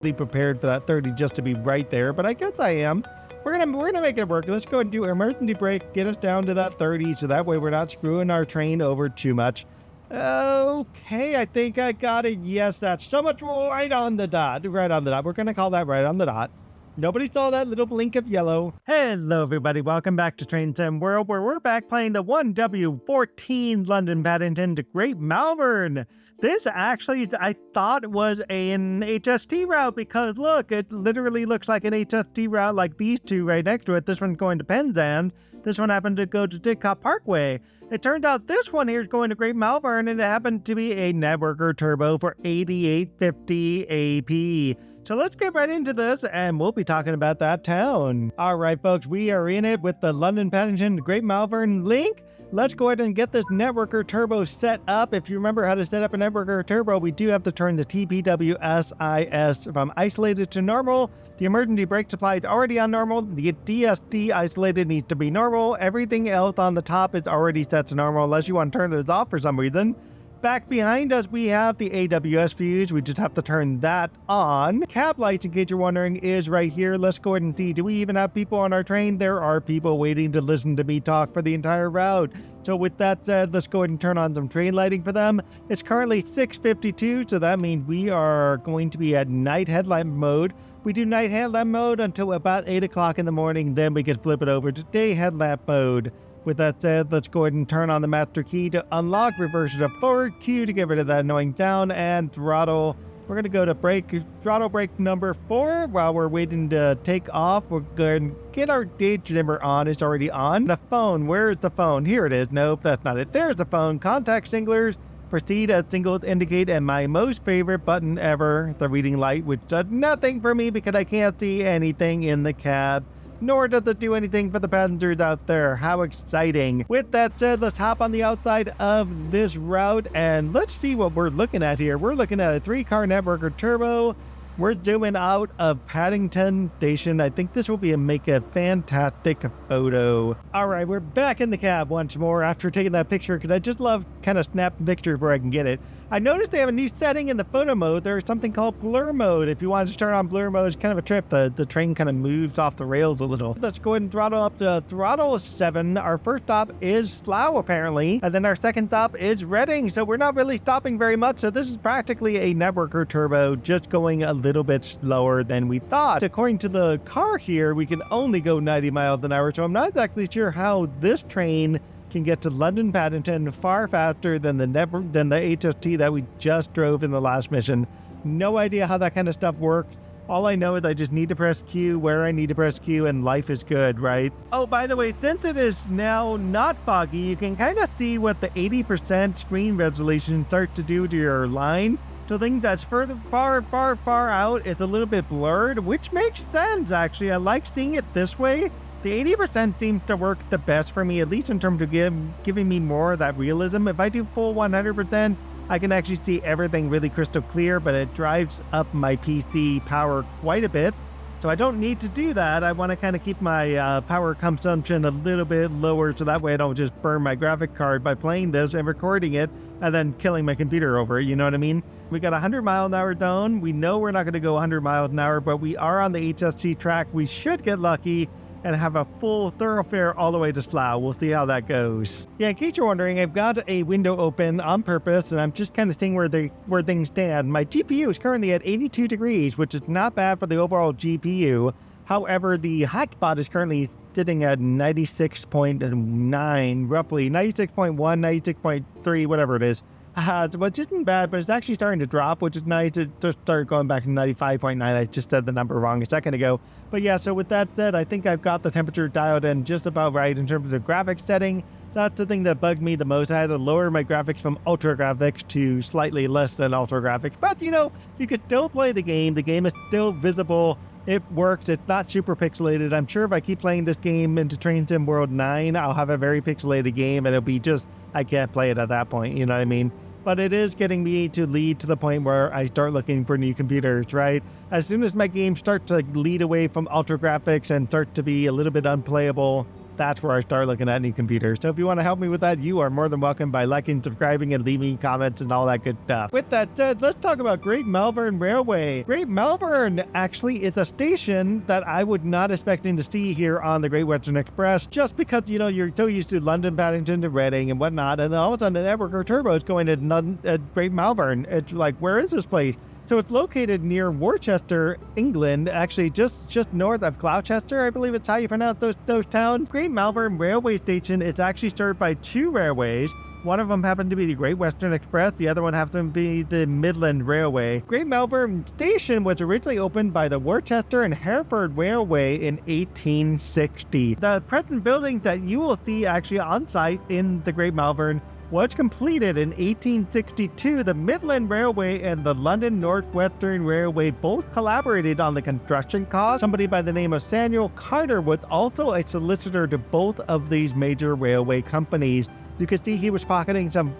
prepared for that 30 just to be right there, but I guess I am. We're gonna make it work. Let's go and do an emergency brake, get us down to that 30, so that way we're not screwing our train over too much. Okay, I think I got it. Yes, that's so much right on the dot. Right on the dot. We're gonna call that right on the dot. Nobody saw that little blink of yellow. Hello, everybody. Welcome back to Train Sim World, where we're back playing the 1W14 London Paddington to Great Malvern. This actually, I thought was an HST route because look, it literally looks like an HST route like these two right next to it. This one's going to Penzance. This one happened to go to Didcot Parkway. It turns out this one here is going to Great Malvern, and it happened to be a Networker Turbo for 8850 AP. So let's get right into this, and we'll be talking about that town. All right, folks, we are in it with the London Paddington to Great Malvern link. Let's go ahead and get this Networker Turbo set up. If you remember how to set up a Networker Turbo, we do have to turn the TPWSIS from isolated to normal. The emergency brake supply is already on normal. The DSD isolated needs to be normal. Everything else on the top is already set to normal, unless you want to turn those off for some reason. Back behind us, we have the AWS fuse. We just have to turn that on. Cab lights, in case you're wondering, is right here. Let's go ahead and see. Do we even have people on our train? There are people waiting to listen to me talk for the entire route. So with that said, let's go ahead and turn on some train lighting for them. It's currently 6:52, so that means we are going to be at night headlamp mode. We do night headlamp mode until about 8 o'clock in the morning. Then we can flip it over to day headlamp mode. With that said, let's go ahead and turn on the master key to unlock, reverse it to forward, Q to get rid of that annoying sound, and throttle. We're going to go to throttle brake number 4 while we're waiting to take off. We're going to get our gauge dimmer on. It's already on. The phone, where is the phone? Here it is. Nope, that's not it. There's the phone. Contact singlers. Proceed as singles indicate, and my most favorite button ever, the reading light, which does nothing for me because I can't see anything in the cab. Nor does it do anything for the passengers out there. How exciting. With that said, let's hop on the outside of this route and let's see what we're looking at here. We're looking at a 3-car Networker Turbo. We're zooming out of Paddington Station. I think this will make a fantastic photo. All right, we're back in the cab once more after taking that picture because I just love kind of snapping pictures where I can get it. I noticed they have a new setting in the photo mode. There's something called blur mode. If you want to turn on blur mode, it's kind of a trip. The train kind of moves off the rails a little. Let's go ahead and throttle up to throttle 7. Our first stop is Slough, apparently. And then our second stop is Reading. So we're not really stopping very much. So this is practically a Networker Turbo, just going a little bit slower than we thought. According to the car here, we can only go 90 miles an hour. So I'm not exactly sure how this train can get to London Paddington far faster than the HST that we just drove in the last mission. No idea how that kind of stuff works. All I know is I just need to press Q where I need to press Q and life is good, right? Oh, by the way, since it is now not foggy, you can kind of see what the 80% screen resolution starts to do to your line. So things that's far out, it's a little bit blurred, which makes sense, actually. I like seeing it this way. The 80% seems to work the best for me, at least in terms of giving me more of that realism. If I do full 100%, I can actually see everything really crystal clear, but it drives up my PC power quite a bit. So I don't need to do that. I want to kind of keep my power consumption a little bit lower, so that way I don't just burn my graphic card by playing this and recording it and then killing my computer over it, you know what I mean? We got a 100-mile-an-hour zone. We know we're not going to go 100 miles an hour, but we are on the HST track. We should get lucky and have a full thoroughfare all the way to Slough. We'll see how that goes. Yeah, in case you're wondering, I've got a window open on purpose, and I'm just kind of seeing where things stand. My GPU is currently at 82 degrees, which is not bad for the overall GPU. However, the hotspot is currently sitting at 96.9, roughly 96.1, 96.3, whatever it is. Which isn't bad, but it's actually starting to drop, which is nice. It just started going back to 95.9. I just said the number wrong a second ago. But yeah, so with that said, I think I've got the temperature dialed in just about right in terms of graphics setting. That's the thing that bugged me the most. I had to lower my graphics from ultra graphics to slightly less than ultra graphics. But, you know, you could still play the game. The game is still visible. It works. It's not super pixelated. I'm sure if I keep playing this game into Train Sim World 9, I'll have a very pixelated game, and it'll be just, I can't play it at that point, you know what I mean? But it is getting me to lead to the point where I start looking for new computers, right? As soon as my game starts to lead away from ultra graphics and start to be a little bit unplayable, that's where I start looking at new computers. So if you want to help me with that, you are more than welcome by liking, subscribing, and leaving comments and all that good stuff. With that said, let's talk about Great Malvern Railway. Great Malvern actually is a station that I would not expecting to see here on the Great Western Express, just because, you know, you're so used to London, Paddington, to Reading and whatnot, and then all of a sudden the networker turbo is going to Great Malvern. It's like, where is this place? So it's located near Worcester, England, actually just north of Gloucester, I believe it's how you pronounce those towns. Great Malvern Railway Station is actually served by two railways. One of them happened to be the Great Western Express, the other one happened to be the Midland Railway. Great Malvern Station was originally opened by the Worcester and Hereford Railway in 1860. The present building that you will see actually on site in the Great Malvern was completed in 1862. The Midland Railway and the London Northwestern Railway both collaborated on the construction cost. Somebody by the name of Samuel Carter was also a solicitor to both of these major railway companies. You can see he was pocketing some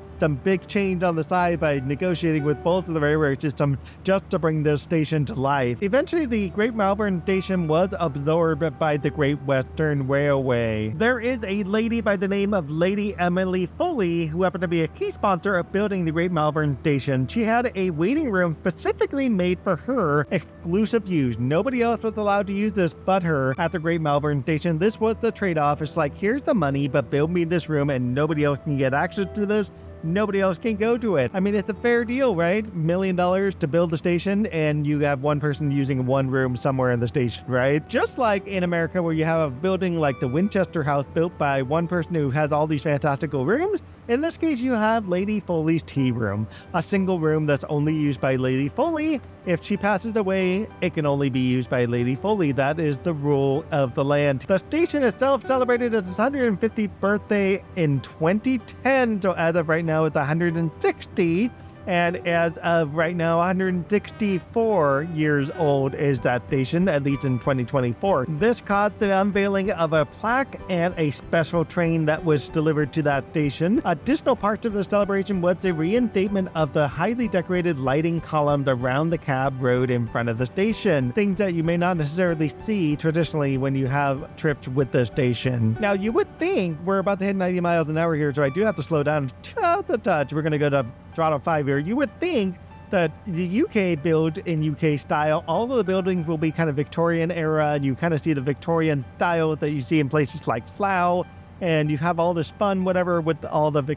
big change on the side by negotiating with both of the railway systems just to bring this station to life. Eventually, the Great Malvern Station was absorbed by the Great Western Railway. There is a lady by the name of Lady Emily Foley, who happened to be a key sponsor of building the Great Malvern Station. She had a waiting room specifically made for her exclusive use. Nobody else was allowed to use this but her at the Great Malvern Station. This was the trade-off. It's like, here's the money, but build me this room and nobody else can get access to this. Nobody else can go to it. I mean, it's a fair deal, right? $1 million to build the station, and you have one person using one room somewhere in the station, right? Just like in America, where you have a building like the Winchester House built by one person who has all these fantastical rooms. In this case, you have Lady Foley's tea room, a single room that's only used by Lady Foley. If she passes away, it can only be used by Lady Foley. That is the rule of the land. The station itself celebrated its 150th birthday in 2010, so as of right now, it's 160. And as of right now, 164 years old is that station, at least in 2024. This caused the unveiling of a plaque and a special train that was delivered to that station. Additional parts of the celebration was the reinstatement of the highly decorated lighting columns around the cab road in front of the station. Things that you may not necessarily see traditionally when you have trips with the station. Now, you would think we're about to hit 90 miles an hour here, so I do have to slow down just a touch. We're going to go to throttle 5 here. You would think that the UK build in UK style, all of the buildings will be kind of Victorian era, and you kind of see the Victorian style that you see in places like Slough, and you have all this fun, whatever, with all the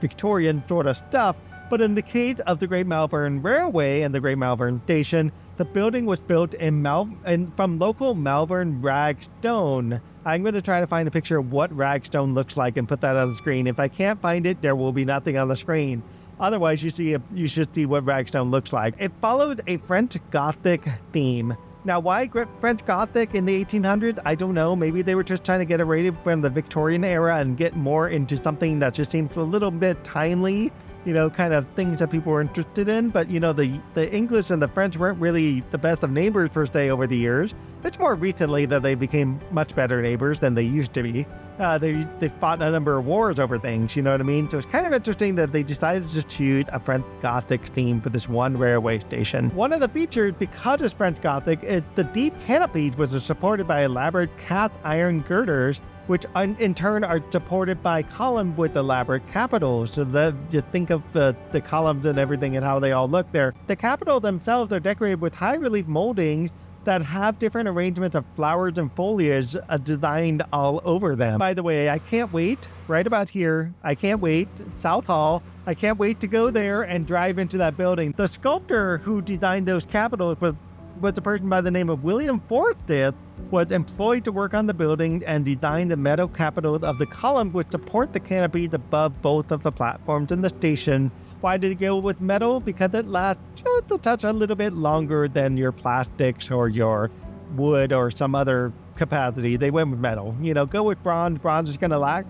Victorian sort of stuff. But in the case of the Great Malvern Railway and the Great Malvern Station, the building was built from local Malvern ragstone. I'm going to try to find a picture of what ragstone looks like and put that on the screen. If I can't find it, there will be nothing on the screen. Otherwise, you should see what ragstone looks like. It followed a French Gothic theme. Now, why French Gothic in the 1800s? I don't know. Maybe they were just trying to get away from the Victorian era and get more into something that just seems a little bit timely, you know, kind of things that people were interested in. But, you know, the English and the French weren't really the best of neighbors per se over the years. It's more recently that they became much better neighbors than they used to be. They fought a number of wars over things, you know what I mean? So it's kind of interesting that they decided to choose a French Gothic theme for this one railway station. One of the features, because it's French Gothic, is the deep canopies, which are supported by elaborate cast iron girders, which in turn are supported by columns with elaborate capitals. So that you think of the columns and everything and how they all look there. The capitals themselves are decorated with high relief moldings that have different arrangements of flowers and foliage designed all over them. By the way, I can't wait, right about here, I can't wait, South Hall, I can't wait to go there and drive into that building. The sculptor who designed those capitals was a person by the name of William Forsyth, was employed to work on the building and design the metal capitals of the columns which support the canopies above both of the platforms in the station. Why did it go with metal? Because it lasts just a touch a little bit longer than your plastics or your wood or some other capacity. They went with metal. You know, go with bronze. Bronze is going to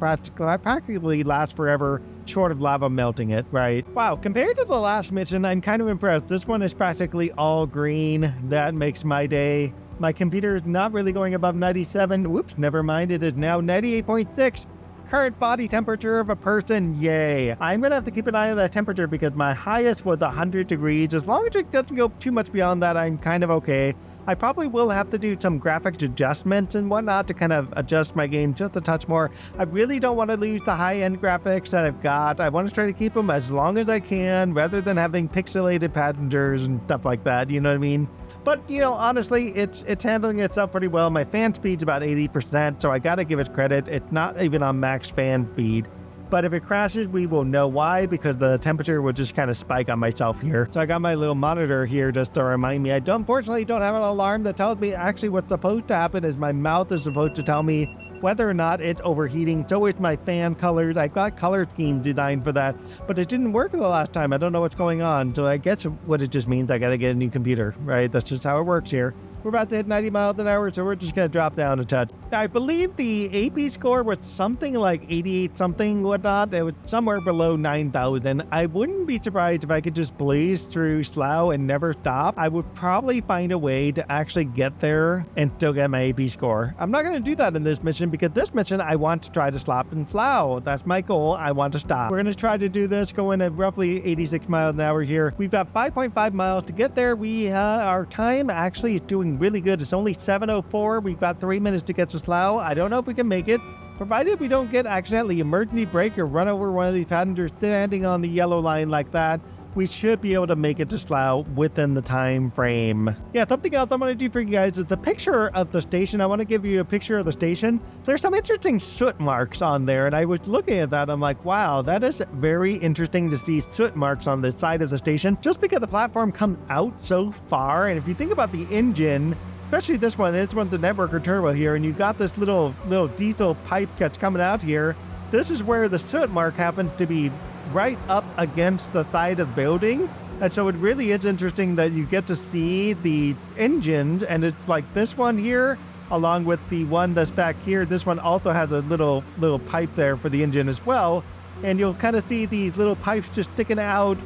practically last forever, short of lava melting it, right? Wow, compared to the last mission, I'm kind of impressed. This one is practically all green. That makes my day. My computer is not really going above 97. Whoops, never mind. It is now 98.6. Current body temperature of a person, yay. I'm gonna have to keep an eye on that temperature because my highest was 100 degrees. As long as it doesn't go too much beyond that, I'm kind of okay. I probably will have to do some graphics adjustments and whatnot to kind of adjust my game just a touch more. I really don't want to lose the high-end graphics that I've got. I want to try to keep them as long as I can rather than having pixelated passengers and stuff like that, you know what I mean? But, you know, honestly, it's handling itself pretty well. My fan speed's about 80%, so I gotta give it credit. It's not even on max fan speed. But if it crashes, we will know why, because the temperature will just kind of spike on myself here. So I got my little monitor here just to remind me. Unfortunately don't have an alarm that tells me actually what's supposed to happen is my mouth is supposed to tell me whether or not it's overheating. So is my fan colors. I've got color schemes designed for that, but it didn't work the last time. I don't know what's going on. So I guess what it just means I got to get a new computer, right? That's just how it works here. We're about to hit 90 miles an hour, so we're just going to drop down a touch. I believe the AP score was something like 88 something, whatnot. It was somewhere below 9,000. I wouldn't be surprised if I could just blaze through Slough and never stop. I would probably find a way to actually get there and still get my AP score. I'm not going to do that in this mission because this mission, I want to try to stop in Slough. That's my goal. I want to stop. We're going to try to do this going at roughly 86 miles an hour here. We've got 5.5 miles to get there. Our time actually is doing really good. It's only 7:04. We've got 3 minutes to get to Slough. I don't know if we can make it, provided we don't get accidentally emergency brake or run over one of these passengers standing on the yellow line like that. We should be able to make it to Slough within the time frame. Yeah, something else I'm going to do for you guys is the picture of the station. I want to give you a picture of the station. There's some interesting soot marks on there, and I was looking at that. I'm like, wow, that is very interesting to see soot marks on the side of the station, just because the platform comes out so far. And if you think about the engine, especially this one's a networker turbo here, and you've got this little diesel pipe that's coming out here. This is where the soot mark happens to be right up against the side of the building. And so it really is interesting that you get to see the engine, and it's like this one here, along with the one that's back here. This one also has a little pipe there for the engine as well. And you'll kind of see these little pipes just sticking out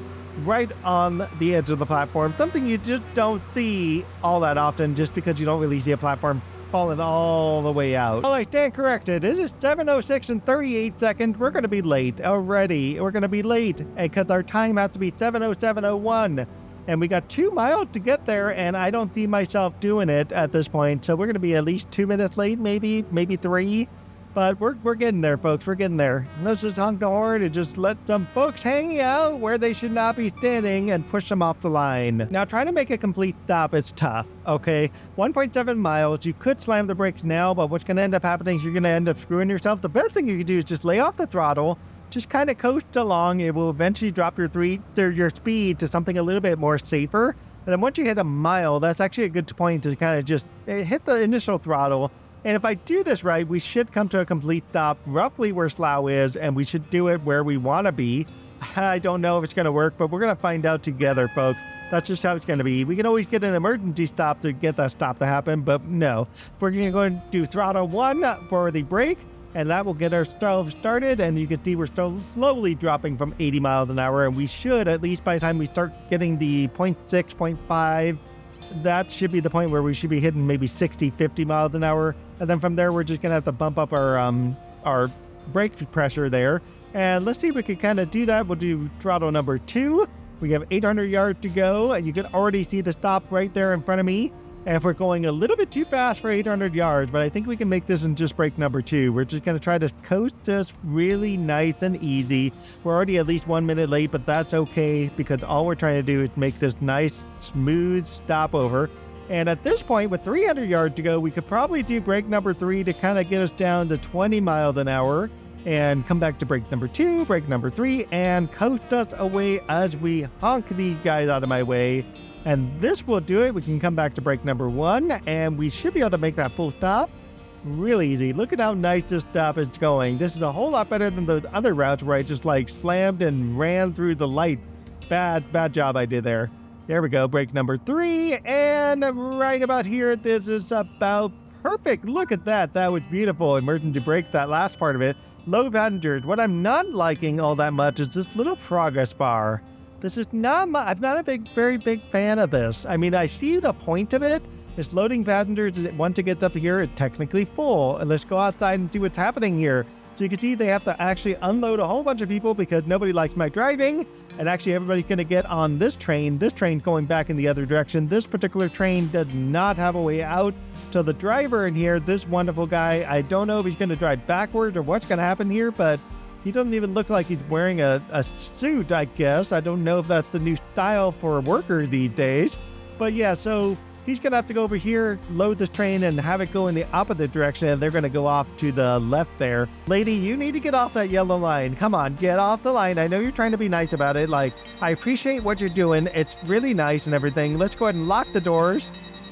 right on the edge of the platform. Something you just don't see all that often, just because you don't really see a platform falling all the way out. Well, I stand corrected. It is 7:06 and 38 seconds. We're going to be late already. We're going to be late because our time has to be 7:07:01. And we got 2 miles to get there, and I don't see myself doing it at this point. So we're going to be at least 2 minutes late, maybe 3. But we're getting there, folks. We're getting there. Let's just honk the horn and just let some folks hang out where they should not be standing and push them off the line. Now, trying to make a complete stop is tough, okay? 1.7 miles. You could slam the brakes now, but what's going to end up happening is you're going to end up screwing yourself. The best thing you can do is just lay off the throttle, just kind of coast along. It will eventually drop your speed to something a little bit more safer. And then once you hit a mile, that's actually a good point to kind of just hit the initial throttle. And if I do this right, we should come to a complete stop roughly where Slough is, and we should do it where we want to be. I don't know if it's going to work, but we're going to find out together, folks. That's just how it's going to be. We can always get an emergency stop to get that stop to happen, but no. We're going to go and do throttle 1 for the brake, and that will get ourselves started. And you can see we're still slowly dropping from 80 miles an hour, and we should, at least by the time we start getting the 0.6, 0.5, that should be the point where we should be hitting maybe 60, 50 miles an hour. And then from there, we're just going to have to bump up our brake pressure there. And let's see if we can kind of do that. We'll do throttle number 2. We have 800 yards to go, and you can already see the stop right there in front of me. And if we're going a little bit too fast for 800 yards, but I think we can make this in just brake number 2. We're just going to try to coast this really nice and easy. We're already at least 1 minute late, but that's okay, because all we're trying to do is make this nice, smooth stopover. And at this point, with 300 yards to go, we could probably do brake number 3 to kind of get us down to 20 miles an hour and come back to brake number 2, brake number 3, and coast us away as we honk these guys out of my way. And this will do it. We can come back to brake number 1, and we should be able to make that full stop. Really easy. Look at how nice this stop is going. This is a whole lot better than the other routes where I just like slammed and ran through the light. Bad job I did there. There we go, brake number 3, and right about here, this is about perfect. Look at that. That was beautiful. Emergency brake, that last part of it. Low passengers. What I'm not liking all that much is this little progress bar. This is not I'm not a very big fan of this. I mean, I see the point of it. It's loading passengers. Once it gets up here, it's technically full. And let's go outside and see what's happening here. So you can see they have to actually unload a whole bunch of people because nobody likes my driving. And actually, everybody's going to get on this train. This train going back in the other direction. This particular train does not have a way out. So the driver in here, this wonderful guy, I don't know if he's going to drive backwards or what's going to happen here, but he doesn't even look like he's wearing a suit, I guess. I don't know if that's the new style for a worker these days. But yeah, so he's going to have to go over here, load this train, and have it go in the opposite direction, and they're going to go off to the left there. Lady, you need to get off that yellow line. Come on, get off the line. I know you're trying to be nice about it. Like, I appreciate what you're doing. It's really nice and everything. Let's go ahead and lock the doors.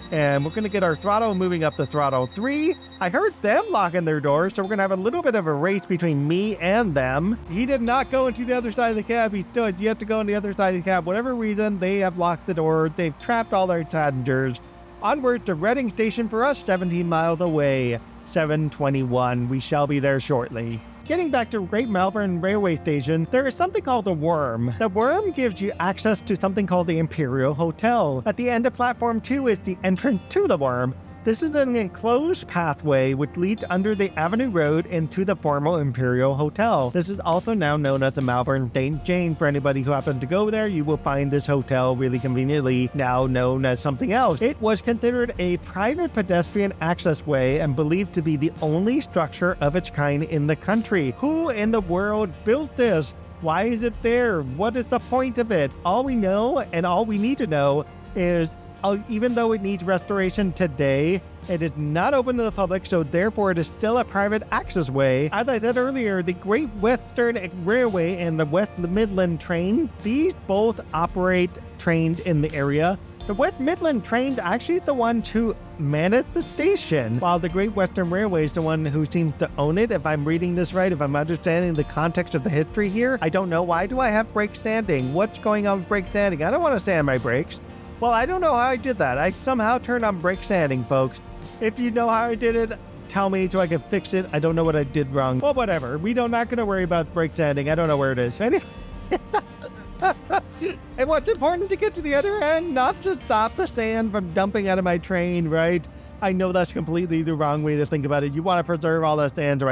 And we're going to get our throttle moving up the throttle 3. I heard them locking their doors, so we're going to have a little bit of a race between me and them. He did not go into the other side of the cab. He stood. You have to go on the other side of the cab. Whatever reason, they have locked the door. They've trapped all their passengers. Onward to Reading Station for us, 17 miles away. 7:21. We shall be there shortly. Getting back to Great Malvern Railway Station, there is something called the Worm. The Worm gives you access to something called the Imperial Hotel. At the end of Platform 2 is the entrance to the Worm. This is an enclosed pathway which leads under the Avenue Road into the former Imperial Hotel. This is also now known as the Malvern St. Jane. For anybody who happens to go there, you will find this hotel really conveniently now known as something else. It was considered a private pedestrian accessway and believed to be the only structure of its kind in the country. Who in the world built this? Why is it there? What is the point of it? All we know and all we need to know is even though it needs restoration today, it is not open to the public, so therefore it is still a private accessway. As I said earlier, the Great Western Railway and the West Midland train, these both operate trains in the area. The West Midland train's actually the one to manage the station, while the Great Western Railway is the one who seems to own it. If I'm reading this right, if I'm understanding the context of the history here, I don't know. Why do I have brake sanding? What's going on with brake sanding? I don't want to sand my brakes. Well, I don't know how I did that. I somehow turned on brake sanding, folks. If you know how I did it, tell me so I can fix it. I don't know what I did wrong. Well, whatever. We don't not going to worry about brake sanding. I don't know where it is. Anyway. And what's important to get to the other end, not to stop the sand from dumping out of my train, right? I know that's completely the wrong way to think about it. You want to preserve all the sand so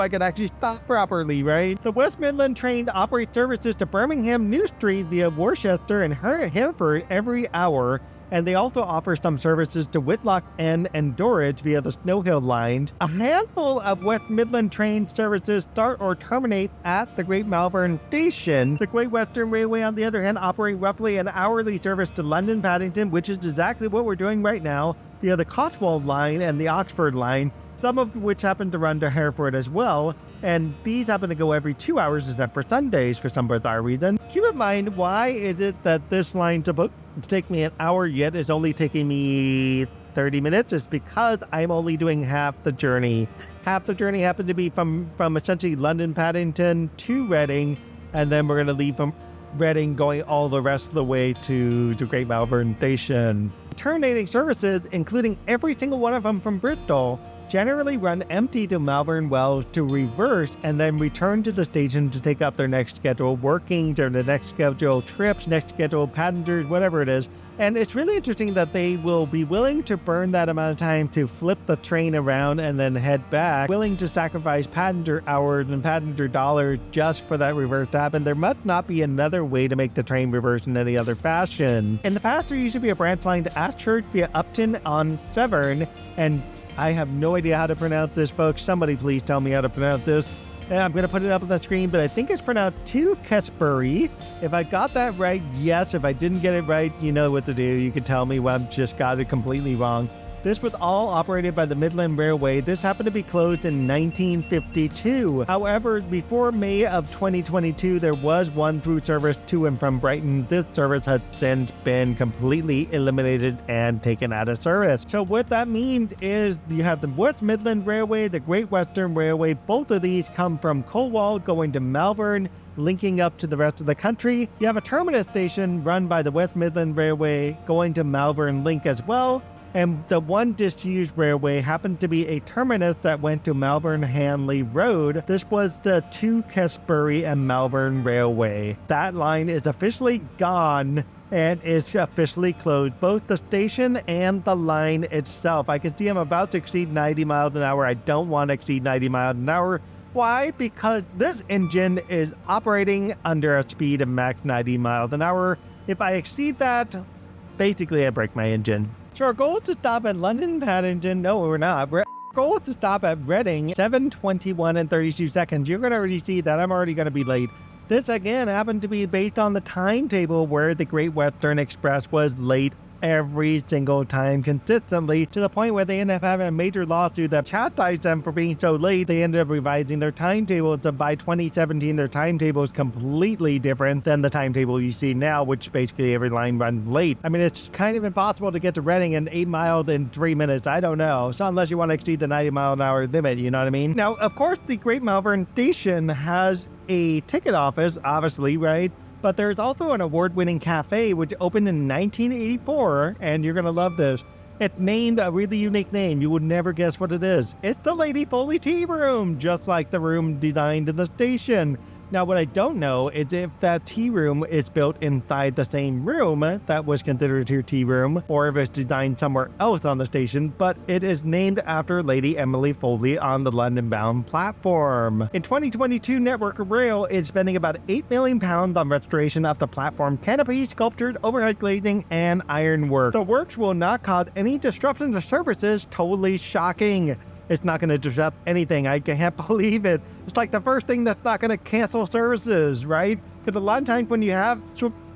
I could actually stop properly, right? The West Midland train operates services to Birmingham New Street via Worcester and Hereford every hour, and they also offer some services to Whitlock End and Dorridge via the Snow Hill line. A handful of West Midland train services start or terminate at the Great Malvern Station. The Great Western Railway, on the other hand, operate roughly an hourly service to London Paddington, which is exactly what we're doing right now, via the Cotswold line and the Oxford line, some of which happen to run to Hereford as well, and these happen to go every 2 hours except for Sundays for some bizarre reason. Keep in mind, why is it that this line's supposed to take me an hour yet is only taking me 30 minutes? It's because I'm only doing half the journey. Half the journey happened to be from essentially London Paddington to Reading, and then we're going to leave from Reading going all the rest of the way to Great Malvern Station. Terminating services, including every single one of them from Bristol, generally run empty to Malvern Wells to reverse and then return to the station to take up their next scheduled working, their next scheduled trips, next scheduled passengers, whatever it is. And it's really interesting that they will be willing to burn that amount of time to flip the train around and then head back, willing to sacrifice passenger hours and passenger dollars just for that reverse to happen. There must not be another way to make the train reverse in any other fashion. In the past, there used to be a branch line to Ashchurch via Upton on Severn, and I have no idea how to pronounce this, folks. Somebody please tell me how to pronounce this. And I'm going to put it up on the screen, but I think it's pronounced Tewkesbury. If I got that right, yes. If I didn't get it right, you know what to do. You can tell me when I've just got it completely wrong. This was all operated by the Midland Railway. This happened to be closed in 1952. However, before May of 2022, there was one through service to and from Brighton. This service has since been completely eliminated and taken out of service. So what that means is you have the West Midland Railway, the Great Western Railway. Both of these come from Colwall going to Malvern, linking up to the rest of the country. You have a terminus station run by the West Midland Railway going to Malvern Link as well. And the one disused railway happened to be a terminus that went to Malvern Hanley Road. This was the Tewkesbury and Malvern Railway. That line is officially gone and is officially closed, both the station and the line itself. I can see I'm about to exceed 90 miles an hour. I don't want to exceed 90 miles an hour. Why? Because this engine is operating under a speed of max 90 miles an hour. If I exceed that, basically I break my engine. So our goal is to stop at London Paddington. No, we're not. Our goal is to stop at Reading, 7:21 and 32 seconds. You're going to already see that I'm already going to be late. This again happened to be based on the timetable where the Great Western Express was late every single time consistently, to the point where they ended up having a major lawsuit that chastised them for being so late. They ended up revising their timetable, so by 2017 their timetable is completely different than the timetable you see now, which basically every line runs late. I mean, it's kind of impossible to get to Reading in 8 miles in 3 minutes. I don't know. So unless you want to exceed the 90 mile an hour limit, you know what I mean? Now, of course, the Great Malvern station has a ticket office, obviously, right? But there's also an award-winning cafe which opened in 1984, and you're going to love this. It's named a really unique name. You would never guess what it is. It's the Lady Foley Tea Room, just like the room designed in the station. Now, what I don't know is if that tea room is built inside the same room that was considered your tea room, or if it's designed somewhere else on the station, but it is named after Lady Emily Foley on the London-bound platform. In 2022, Network Rail is spending about £8 million on restoration of the platform canopy, sculptured overhead glazing, and ironwork. The works will not cause any disruption to services. Totally shocking. It's not going to disrupt anything. I can't believe it. It's like the first thing that's not going to cancel services, right? Because a lot of times when you have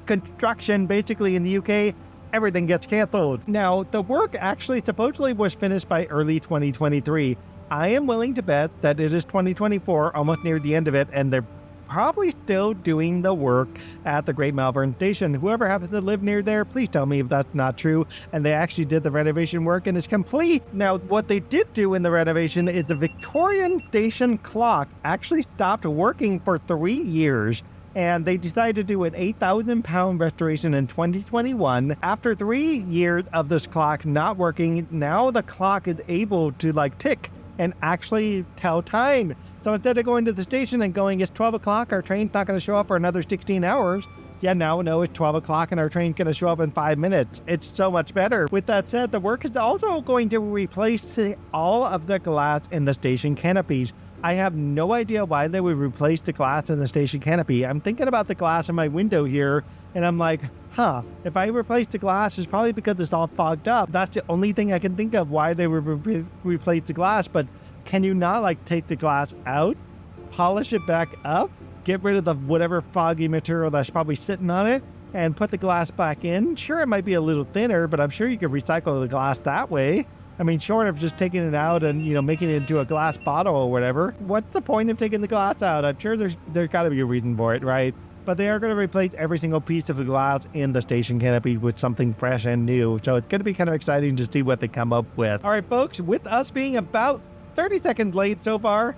construction, basically in the UK, everything gets canceled. Now, the work actually supposedly was finished by early 2023. I am willing to bet that it is 2024, almost near the end of it, and they're probably still doing the work at the Great Malvern station. Whoever happens to live near there, please tell me if that's not true and they actually did the renovation work and it's complete. Now, what they did do in the renovation is the Victorian station clock actually stopped working for 3 years, and they decided to do an £8,000 restoration in 2021. After 3 years of this clock not working, now the clock is able to tick and actually tell time. So instead of going to the station and going, it's 12 o'clock, our train's not going to show up for another 16 hours. Yeah, no, it's 12 o'clock and our train's going to show up in 5 minutes. It's so much better. With that said, the work is also going to replace all of the glass in the station canopies. I have no idea why they would replace the glass in the station canopy. I'm thinking about the glass in my window here, and I'm like, if I replace the glass, it's probably because it's all fogged up. That's the only thing I can think of why they would replace the glass. But can you not take the glass out, polish it back up, get rid of the whatever foggy material that's probably sitting on it, and put the glass back in? Sure, it might be a little thinner, but I'm sure you could recycle the glass that way. I mean, short of just taking it out and, making it into a glass bottle or whatever. What's the point of taking the glass out? I'm sure there's got to be a reason for it, right? But they are going to replace every single piece of the glass in the station canopy with something fresh and new. So it's going to be kind of exciting to see what they come up with. All right, folks, with us being about 30 seconds late so far,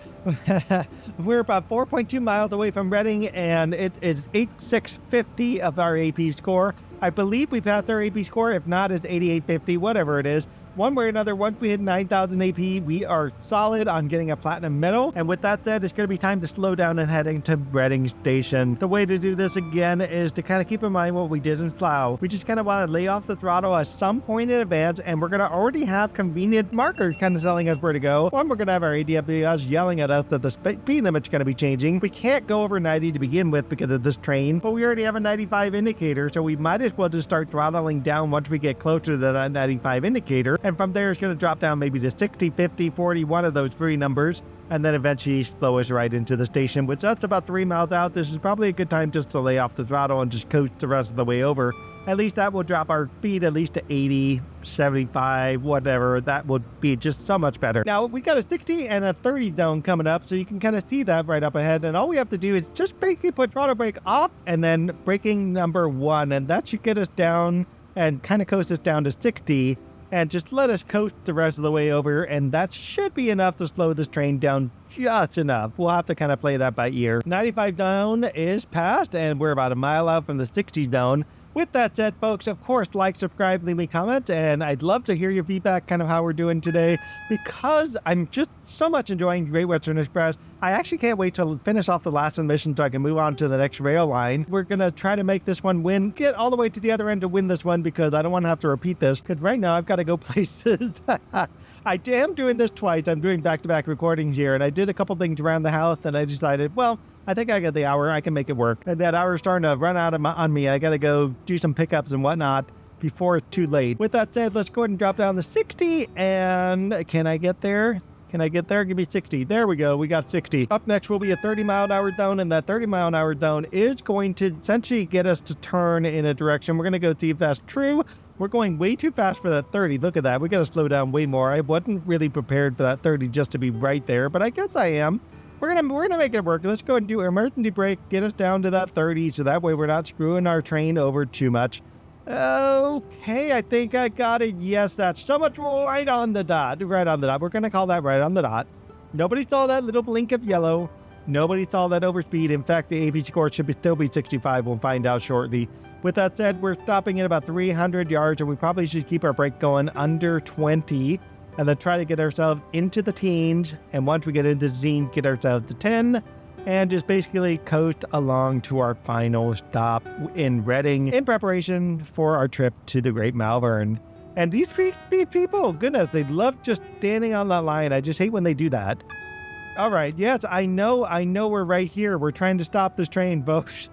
we're about 4.2 miles away from Reading, and it is 8650 of our AP score. I believe we passed our AP score. If not, it's 8850, whatever it is. One way or another, once we hit 9,000 AP, we are solid on getting a platinum medal. And with that said, it's going to be time to slow down and head into Reading Station. The way to do this again is to kind of keep in mind what we did in Slough. We just kind of want to lay off the throttle at some point in advance, and we're going to already have convenient markers kind of telling us where to go. One, we're going to have our ADFBS yelling at us that the speed limit's going to be changing. We can't go over 90 to begin with because of this train, but we already have a 95 indicator, so we might as well just start throttling down once we get closer to that 95 indicator. And from there, it's going to drop down maybe to 60, 50, 40, one of those three numbers, and then eventually slow us right into the station, which that's about 3 miles out. This is probably a good time just to lay off the throttle and just coast the rest of the way over. At least that will drop our speed at least to 80, 75, whatever. That would be just so much better. Now, we got a 60 and a 30 zone coming up, so you can kind of see that right up ahead. And all we have to do is just basically put throttle brake off and then braking number 1. And that should get us down and kind of coast us down to 60. And just let us coast the rest of the way over, and that should be enough to slow this train down just enough. We'll have to kind of play that by ear. 95 zone is passed, and we're about a mile out from the 60 zone. With that said, folks, of course, like, subscribe, leave me comments, and I'd love to hear your feedback, kind of how we're doing today, because I'm just so much enjoying Great Western Express. I actually can't wait to finish off the last mission so I can move on to the next rail line. We're going to try to make this one win, get all the way to the other end to win this one, because I don't want to have to repeat this, because right now I've got to go places. I am doing this twice. I'm doing back-to-back recordings here, and I did a couple things around the house, and I decided, well, I think I got the hour. I can make it work. And that hour's starting to run out on me. I got to go do some pickups and whatnot before it's too late. With that said, let's go ahead and drop down to 60. And can I get there? Can I get there? Give me 60. There we go. We got 60. Up next will be a 30-mile-an-hour zone, and that 30-mile-an-hour zone is going to essentially get us to turn in a direction. We're going to go see if that's true. We're going way too fast for that 30. Look at that. We got to slow down way more. I wasn't really prepared for that 30 just to be right there, but I guess I am. We're gonna make it work. Let's go and do an emergency brake, get us down to that 30, so that way we're not screwing our train over too much. Okay, I think I got it. Yes, that's so much right on the dot. Right on the dot. We're gonna call that right on the dot. Nobody saw that little blink of yellow. Nobody saw that overspeed. In fact, the AP score should still be 65. We'll find out shortly. With that said, we're stopping at about 300 yards, and we probably should keep our brake going under 20. And then try to get ourselves into the teens. And once we get into the teens, get ourselves to 10. And just basically coast along to our final stop in Reading in preparation for our trip to the Great Malvern. And these people, goodness, they love just standing on that line. I just hate when they do that. All right, yes, I know we're right here. We're trying to stop this train, folks.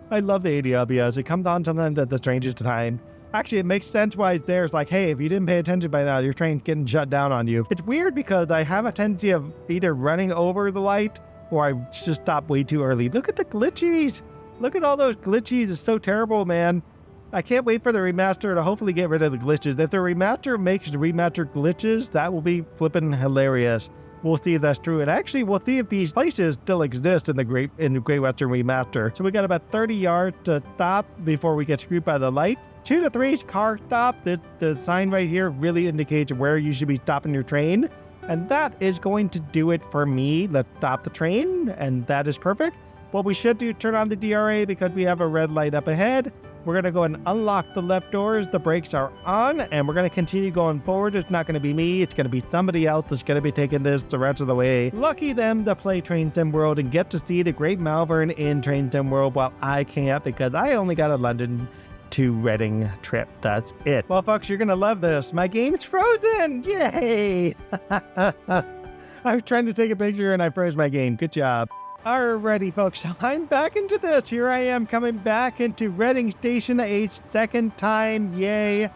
I love the ADWs. It comes on sometimes at the strangest time. Actually, it makes sense why it's there. It's like, hey, if you didn't pay attention by now, your train's getting shut down on you. It's weird because I have a tendency of either running over the light or I just stop way too early. Look at the glitchies. Look at all those glitchies. It's so terrible, man. I can't wait for the remaster to hopefully get rid of the glitches. If the remaster makes the remaster glitches, that will be flipping hilarious. We'll see if that's true. And actually, we'll see if these places still exist in the Great Western Remaster. So we got about 30 yards to stop before we get screwed by the light. 2 to 3 car stop. The sign right here really indicates where you should be stopping your train. And that is going to do it for me. Let's stop the train, and that is perfect. What we should do, turn on the DRA because we have a red light up ahead. We're going to go and unlock the left doors. The brakes are on, and we're going to continue going forward. It's not going to be me. It's going to be somebody else that's going to be taking this the rest of the way. Lucky them to play Train Sim World and get to see the Great Malvern in Train Sim World while I can't because I only got a London to Reading trip. That's it. Well, folks, you're gonna love this. My game's frozen. Yay! I was trying to take a picture and I froze my game. Good job. Alrighty, folks, so I'm back into this. Here I am coming back into Reading Station a second time. Yay!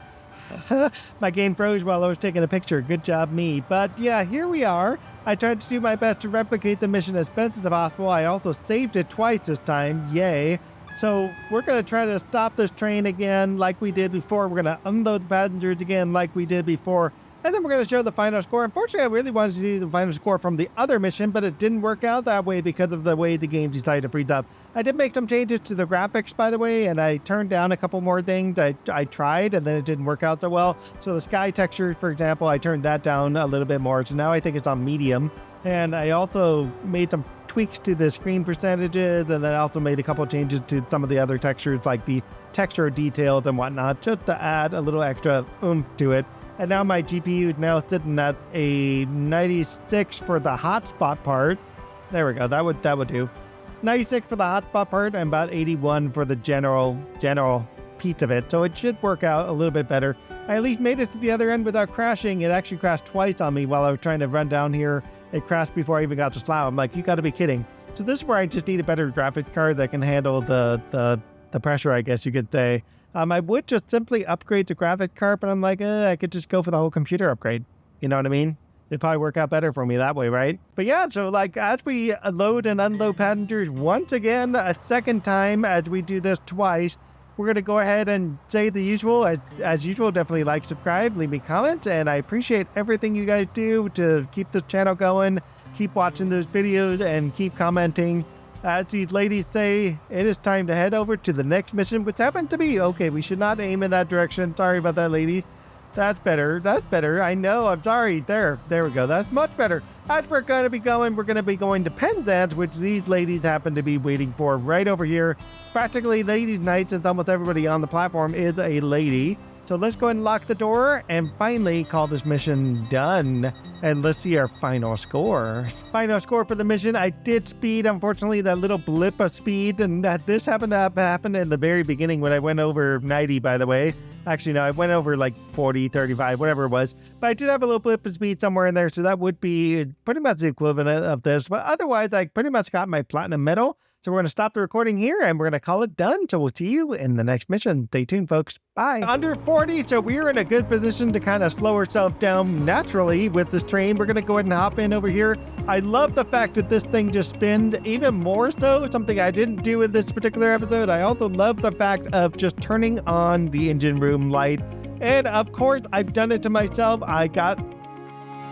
My game froze while I was taking a picture. Good job, me. But yeah, here we are. I tried to do my best to replicate the mission as best as possible. I also saved it twice this time. Yay! So we're going to try to stop this train again like we did before. We're going to unload the passengers again like we did before. And then we're going to show the final score. Unfortunately, I really wanted to see the final score from the other mission, but it didn't work out that way because of the way the game decided to freeze up. I did make some changes to the graphics, by the way, and I turned down a couple more things. I tried, and then it didn't work out so well. So the sky texture, for example, I turned that down a little bit more. So now I think it's on medium. And I also made some tweaks to the screen percentages, and then I also made a couple of changes to some of the other textures, like the texture details and whatnot, just to add a little extra oomph to it. And now my GPU is now sitting at a 96 for the hotspot part. There we go. That would do. 96 for the hotspot part and about 81 for the general piece of it. So it should work out a little bit better. I at least made it to the other end without crashing. It actually crashed twice on me while I was trying to run down here. It crashed before I even got to Slough. I'm like, you got to be kidding. So this is where I just need a better graphics card that can handle the pressure, I guess you could say. I would just simply upgrade the graphic card, but I'm like, I could just go for the whole computer upgrade. You know what I mean? It'd probably work out better for me that way, right? But yeah, so like as we load and unload passengers once again, a second time as we do this twice, we're going to go ahead and say the usual. As usual, definitely like, subscribe, leave me comments, and I appreciate everything you guys do to keep the channel going, keep watching those videos, and keep commenting. As these ladies say, it is time to head over to the next mission, which happens to be, okay, we should not aim in that direction. Sorry about that, lady. That's better. That's better. I know. I'm sorry. There we go. That's much better. As we're going to be going to Penzance, which these ladies happen to be waiting for right over here. Practically ladies' night, since almost everybody on the platform is a lady. So let's go ahead and lock the door and finally call this mission done. And let's see our final score. Final score for the mission. I did speed, unfortunately, that little blip of speed. And this happened to happen in the very beginning when I went over 90, by the way. Actually, no, I went over like 40, 35, whatever it was. But I did have a little blip of speed somewhere in there. So that would be pretty much the equivalent of this. But otherwise, I pretty much got my platinum medal. So we're going to stop the recording here and we're going to call it done. So we'll see you in the next mission. Stay tuned, folks. Bye. Under 40, so we're in a good position to kind of slow ourselves down naturally with this train. We're going to go ahead and hop in over here. I love the fact that this thing just spins, even more so, something I didn't do in this particular episode. I also love the fact of just turning on the engine room light. And of course, I've done it to myself. I got